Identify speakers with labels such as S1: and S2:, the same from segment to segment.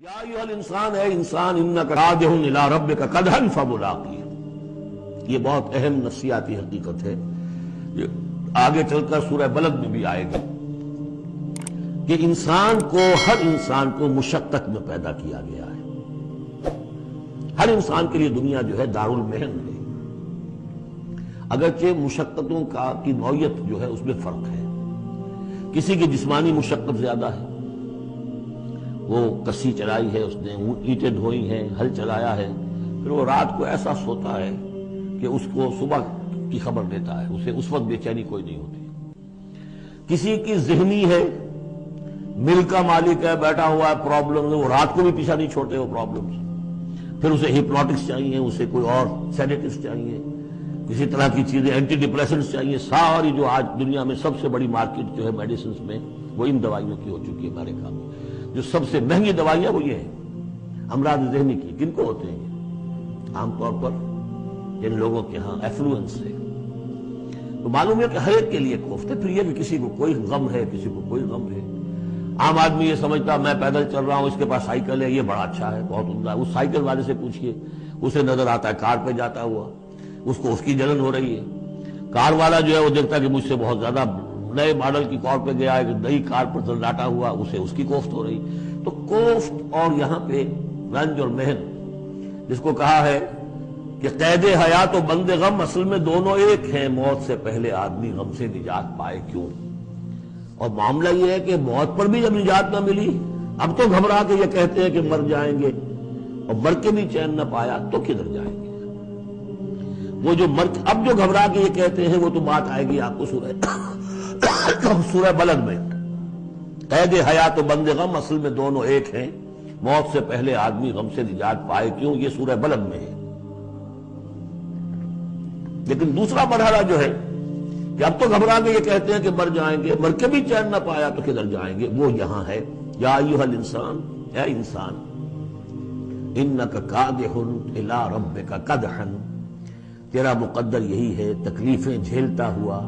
S1: یا ایھا الانسان، اے انسان، انک راجع الی ربک قدحا فملاقیہ۔ یہ بہت اہم نفسیاتی حقیقت ہے، یہ آگے چل کر سورہ بلد میں بھی آئے گی کہ ہر انسان کو مشقت میں پیدا کیا گیا ہے۔ ہر انسان کے لیے دنیا جو ہے دارالمحن ہے، اگرچہ مشقتوں کی نوعیت جو ہے اس میں فرق ہے۔ کسی کی جسمانی مشقت زیادہ ہے، وہ کسی چلائی ہے، اس نے اینٹیں ڈھوئی ہیں، ہل چلایا ہے، پھر وہ رات کو ایسا سوتا ہے کہ اس کو صبح کی خبر دیتا ہے، اسے اس وقت بے چینی کوئی نہیں ہوتی۔ کسی کی ذہنی ہے، مل کا مالک ہے، بیٹھا ہوا ہے، پرابلم ہے، وہ رات کو بھی پیچھا نہیں چھوڑتے وہ پرابلمز۔ پھر اسے ہپنوٹکس چاہیے، اسے کوئی اور سیڈیٹیوز چاہیے، کسی طرح کی چیزیں، اینٹی ڈپریسنٹس چاہیے۔ ساری جو آج دنیا میں سب سے بڑی مارکیٹ جو ہے میڈیسنز میں، وہ ان دوائیوں کی ہو چکی ہے امریکہ میں۔ جو سب سے مہنگی دوائیاں وہ یہ ہیں امراض ذہنی کی۔ کن کو ہوتے ہیں یہ؟ عام طور پر جن لوگوں کے ہاں ایفلوئنس ہے۔ تو معلوم ہے کہ ہر ایک کے لیے کوفت ہے۔ پھر یہ کہ کسی کو کوئی غم ہے، کسی کو کوئی غم ہے۔ عام آدمی یہ سمجھتا میں پیدل چل رہا ہوں، اس کے پاس سائیکل ہے، یہ بڑا اچھا ہے، بہت عمدہ ہے۔ اس سائیکل والے سے پوچھئے، اسے نظر آتا ہے کار پہ جاتا ہوا، اس کو اس کی جلن ہو رہی ہے۔ کار والا جو ہے وہ دیکھتا ہے کہ مجھ سے بہت زیادہ نئے ماڈل کی کار پہ گیا ہے، کہ نئی کار پر ڈاٹا ہوا، اسے اس کی کوفت ہو رہی۔ تو کوفت اور یہاں پہ رنج اور محن، جس کو کہا ہے کہ قید حیات و بند غم، اصل میں دونوں ایک ہیں۔ موت سے پہلے آدمی غم سے نجات پائے کیوں؟ اور معاملہ یہ ہے کہ موت پر بھی جب نجات نہ ملی، اب تو گھبرا کے یہ کہتے ہیں کہ مر جائیں گے، اور مر کے بھی چین نہ پایا تو کدھر جائیں گے؟ وہ جو اب جو گھبرا کے یہ کہتے ہیں، وہ تو بات آئے گی آپ کو سورہ بلد میں۔ قید حیات و بند غم، اصل میں دونوں ایک ہیں، موت سے پہلے آدمی غم سے نجات پائے کیوں؟ یہ سورہ بلد میں ہے۔ لیکن دوسرا مرحلہ جو ہے کہ اب تو گھبرا کے یہ کہتے ہیں کہ مر جائیں گے، مر کے بھی چین نہ پایا تو کدھر جائیں گے، وہ یہاں ہے۔ یا ایھا الانسان، اے انسان، انک کادح الی ربک قدحا، تیرا مقدر یہی ہے، تکلیفیں جھیلتا ہوا،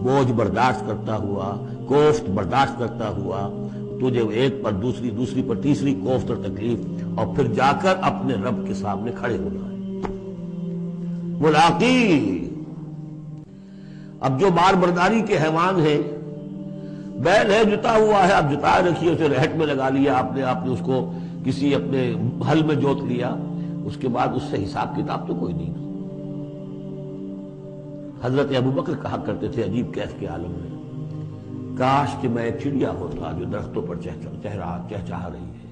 S1: بوجھ برداشت کرتا ہوا، کوفت برداشت کرتا ہوا، تجھے ایک پر دوسری، دوسری پر تیسری کوفت اور تکلیف، اور پھر جا کر اپنے رب کے سامنے کھڑے ہونا ہے۔ ملاقی، اب جو بار برداری کے حیوان ہیں، بیل ہے جتا ہوا ہے، اب جتائے رکھیے، اسے رہٹ میں لگا لیا آپ نے اس کو کسی اپنے ہل میں جوت لیا، اس کے بعد اس سے حساب کتاب تو کوئی نہیں۔ حضرت ابوبکر کہا کرتے تھے عجیب کیف کے عالم میں، کاش کہ میں ایک چڑیا ہوتا جو درختوں پر چہچہا رہی ہے،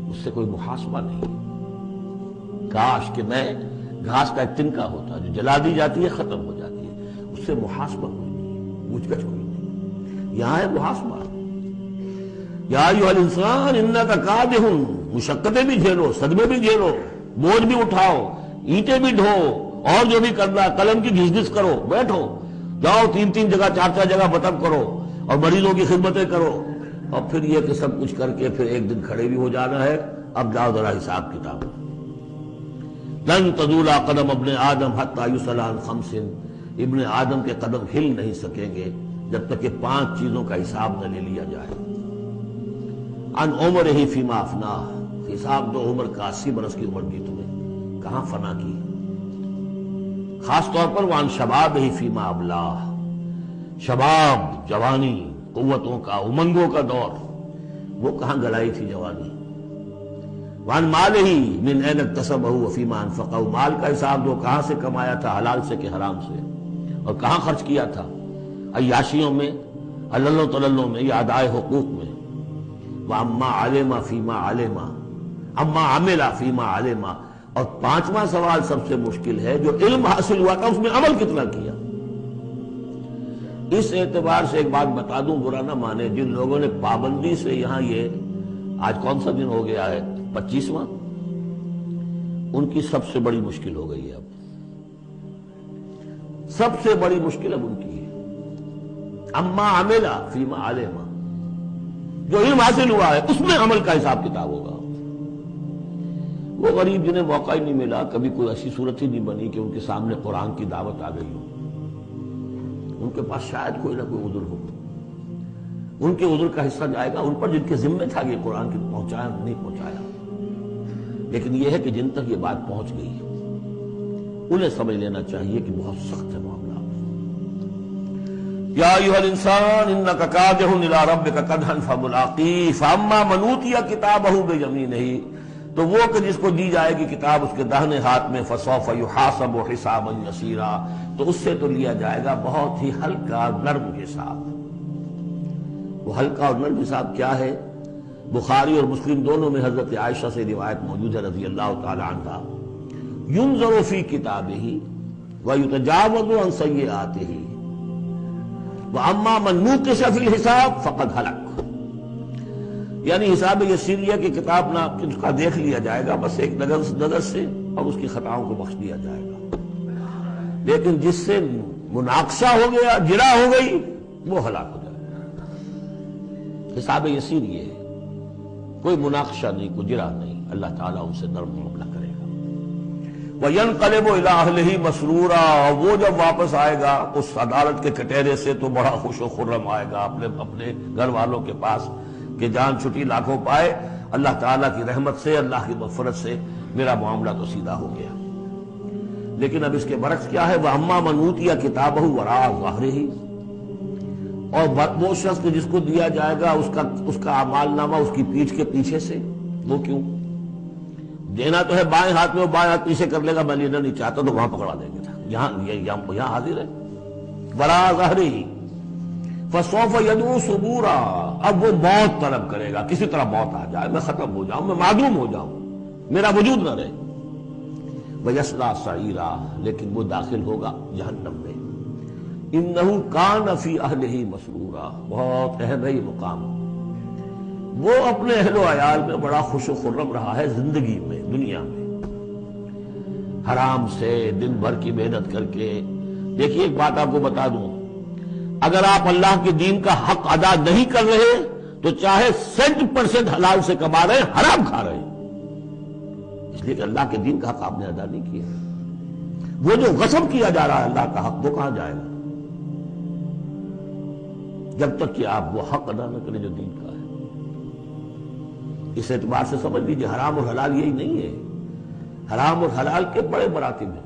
S1: اس سے کوئی محاسبہ نہیں۔ کاش کہ میں گھاس کا ایک تنکا ہوتا جو جلا دی جاتی ہے، ختم ہو جاتی ہے، اس سے محاسبہ کوئی نہیں، پوچھ گچھ کوئی نہیں۔ یہاں ہے محاسبہ۔ یا ایھا الانسان انک کادح، مشقتیں بھی جھیلو، صدمے بھی جھیلو، بوجھ بھی اٹھاؤ، اینٹیں بھی ڈھو، اور جو بھی کرنا، قلم کی گھس گھس کرو، بیٹھو، جاؤ 3 جگہ 4 جگہ بطب کرو، اور مریضوں کی خدمتیں کرو، اور پھر یہ کہ سب کچھ کر کے پھر ایک دن کھڑے بھی ہو جانا ہے۔ اب جاؤ ذرا حساب کتاب۔ لن تزول قدم ابن آدم حتی یسأل عن 5، ابن آدم کے قدم ہل نہیں سکیں گے جب تک کہ 5 چیزوں کا حساب نہ لے لیا جائے۔ عن عمرہ فیما افناہ، حساب دو عمر کا، 80 برس کی عمر دی تمہیں، کہاں فنا کی؟ خاص طور پر وان شبابہ فیما ابلاہ، شباب، جوانی، قوتوں کا، امنگوں کا دور، وہ کہاں گلائی تھی جوانی؟ وان مالہ من این اکتسبہ وفیما انفقہ، مال کا حساب دو، کہاں سے کمایا تھا، حلال سے کہ حرام سے، اور کہاں خرچ کیا تھا، عیاشیوں میں، عللوں تللوں میں، یا ادائے حقوق میں۔ واما علم فیما علم، اما عمل فیما علم، اور 5واں سوال سب سے مشکل ہے، جو علم حاصل ہوا تھا اس میں عمل کتنا کیا؟ اس اعتبار سے ایک بات بتا دوں، برا نہ مانے، جن لوگوں نے پابندی سے یہاں یہ آج کون سا دن ہو گیا ہے، 25واں، ان کی سب سے بڑی مشکل ہو گئی ہے۔ اب سب سے بڑی مشکل اب ان کی ہے۔ اما عمل فیما علم، جو علم حاصل ہوا ہے اس میں عمل کا حساب کتاب ہوگا۔ وہ غریب جنہیں موقع ہی نہیں ملا، کبھی کوئی ایسی صورت ہی نہیں بنی کہ ان کے سامنے قرآن کی دعوت آ گئی ہو، ان کے پاس شاید کوئی نہ کوئی عذر ہو۔ ان کے عذر کا حصہ جائے گا ان پر جن کے ذمہ تھا کہ قرآن کی پہنچایا نہیں پہنچایا. لیکن یہ ہے کہ جن تک یہ بات پہنچ گئی انہیں سمجھ لینا چاہیے کہ بہت سخت ہے معاملہ. یا ایھا الانسان انک کادح الی ربک کدحا فملاقیہ فاما من اوتی کتابہ بیمینہ، تو وہ کہ جس کو دی جائے گی کتاب اس کے داہنے ہاتھ میں فسوف یحاسب حسابا یسیرا، تو اس سے تو لیا جائے گا بہت ہی ہلکا اور نرم حساب. وہ ہلکا اور نرم حساب کیا ہے؟ بخاری اور مسلم دونوں میں حضرت عائشہ سے روایت موجود ہے رضی اللہ تعالی عنہا، ینظر فی کتابہ ویتجاوز عن سیئاتہ وَأَمَّا مَن نُوقِشَ فِي الْحِسَابِ فَقَدْ هَلَكَ. یعنی حساب یسیریہ کی کتاب نہ اس کا دیکھ لیا جائے گا بس ایک نظر سے اور اس کی خطاؤں کو بخش دیا جائے گا. لیکن جس سے مناقشہ ہو گیا، جرا ہو گئی، وہ ہلاک ہو جائے گا. حساب یسیر یہ ہے، کوئی مناقشہ نہیں، کوئی جرا نہیں. اللہ تعالیٰ ان سے نرم معاملہ کرے گا. وَيَنْقَلِبُ إِلَىٰ أَهْلِهِ مَسْرُورًا، وہ جب واپس آئے گا اس عدالت کے کٹہرے سے تو بڑا خوش و خرم آئے گا اپنے گھر والوں کے پاس کہ جان چھٹی لاکھوں پائے، اللہ تعالیٰ کی رحمت سے، اللہ کی مغفرت سے میرا معاملہ تو سیدھا ہو گیا. لیکن اب اس کے برعکس کیا ہے؟ وَأَمَّا مَنْ أُوتِیَ کِتَابَهُ وَرَاءَ ظَهْرِهِ، اور وہ شخص کہ جس کو دیا جائے گا اس کا اعمال نامہ اس کی پیٹھ کے پیچھے سے. وہ کیوں؟ دینا تو ہے بائیں ہاتھ میں، وہ بائیں ہاتھ پیچھے کر لے گا، میں لینا نہیں چاہتا تو وہاں پکڑا دیں گے. یہاں حاضر ہے وراء ظہرہ فسوف یدعو ثبورا، اب وہ موت طلب کرے گا، کسی طرح موت آ جائے، میں ختم ہو جاؤں، میں معدوم ہو جاؤں، میرا وجود نہ رہے. ویصلی سعیرا، لیکن وہ داخل ہوگا جہنم میں. انہ کان فی اہلہ مسرورا، بہت اہم ہے یہ مقام. وہ اپنے اہل و عیال میں بڑا خوش و خرم رہا ہے زندگی میں، دنیا میں، حرام سے دن بھر کی محنت کر کے. دیکھیے ایک بات آپ کو بتا دوں، اگر آپ اللہ کے دین کا حق ادا نہیں کر رہے تو چاہے 100% حلال سے کما رہے ہیں، حرام کھا رہے ہیں، اس لیے کہ اللہ کے دین کا حق آپ نے ادا نہیں کیا. وہ جو غصب کیا جا رہا ہے اللہ کا حق، وہ کہاں جائے گا جب تک کہ آپ وہ حق ادا نہ کریں جو دین کا ہے. اس اعتبار سے سمجھ لیجیے حرام اور حلال یہی نہیں ہے، حرام اور حلال کے بڑے مراتب ہیں.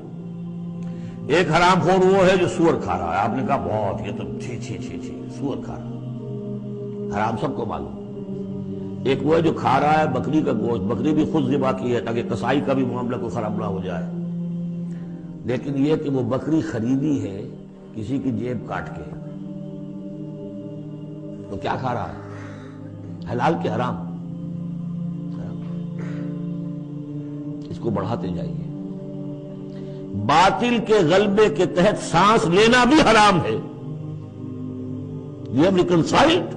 S1: ایک حرام خور وہ ہے جو سور کھا رہا ہے، آپ نے کہا بہت یہ تو چھی چھی چھی چھی سور کھا رہا، حرام سب کو معلوم. ایک وہ ہے جو کھا رہا ہے بکری کا گوشت، بکری بھی خود ذبح کی ہے تاکہ کسائی کا بھی معاملہ کو خراب نہ ہو جائے. لیکن یہ کہ وہ بکری خریدی ہے کسی کی جیب کاٹ کے، تو کیا کھا رہا ہے؟ حلال کے حرام. اس کو بڑھاتے جائیے. باطل کے غلبے کے تحت سانس لینا بھی حرام ہے. یہ ریکنسائلڈ،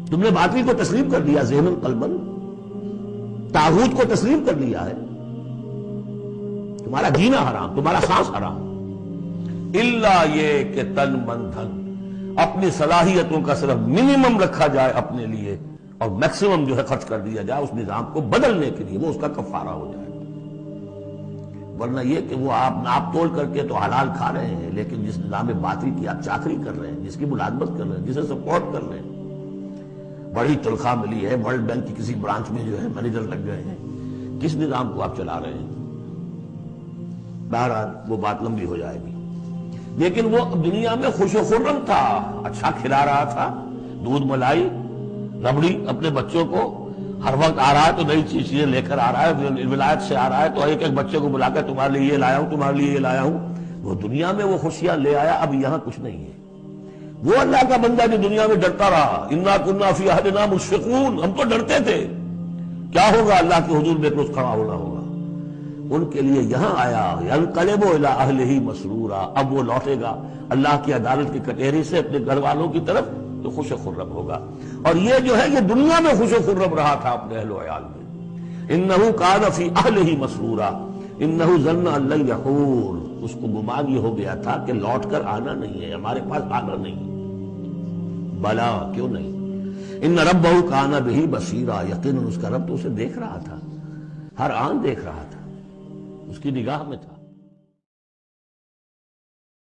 S1: تم نے باطل کو تسلیم کر لیا، ذہن قلبن طاغوت کو تسلیم کر لیا ہے، تمہارا جینا حرام، تمہارا سانس حرام. الا یہ کہ تن من دھن، اپنی صلاحیتوں کا صرف منیمم رکھا جائے اپنے لیے اور میکسیمم جو ہے خرچ کر دیا جائے اس نظام کو بدلنے کے لیے، وہ اس کا کفارہ ہو جائے. ورنہ یہ کہ وہ آپ ناپ تول کر کے تو حلال کھا رہے ہیں، لیکن جس نظام باطل کی آپ چاکری کر رہے ہیں، جس کی ملازمت کر رہے ہیں، جسے سپورٹ کر رہے ہیں، بڑی تنخواہ ملی ہے، ورلڈ بینک کی کسی برانچ میں جو ہے مینیجر لگ گئے ہیں، کس نظام کو آپ چلا رہے ہیں؟ بہرحال وہ بات لمبی ہو جائے گی. لیکن وہ دنیا میں خوش و خرم تھا، اچھا کھلا رہا تھا، دودھ ملائی ربڑی اپنے بچوں کو، ہر وقت آ رہا ہے تو نئی چیزیں لے کر آ رہا ہے، ولایت سے آ رہا ہے تو ایک ایک بچے کو بلا کر تمہارے لیے یہ لایا ہوں، تمہارے لیے یہ لایا ہوں. وہ دنیا میں وہ خوشیاں لے آیا، اب یہاں کچھ نہیں ہے. وہ اللہ کا بندہ جو دنیا میں ڈرتا رہا، انا کنا فی عہدنا مشفقون، ہم تو ڈرتے تھے کیا ہوگا اللہ کے حضور میں روز کھڑا ہونا ہوگا. ان کے لیے یہاں آیا ینقلب الی اہلہ مسرورا، اب وہ لوٹے گا اللہ کی عدالت کی کٹہری سے اپنے گھر والوں کی طرف تو خوش و خرم ہوگا. اور یہ جو ہے یہ دنیا میں خوش و خرم رہا تھا اپنے اہل و عیال میں. انہ کان فی اہلہ مسرورا انہ ظن ان لن یحور، اس کو گمان یہ ہو گیا تھا کہ لوٹ کر آنا نہیں ہے، ہمارے پاس آنا نہیں. بلا، کیوں نہیں؟ ان ربہ کان بہ بصیرا، یقیناً اس کا رب تو اسے دیکھ رہا تھا، ہر آن دیکھ رہا تھا، اس کی نگاہ میں تھا.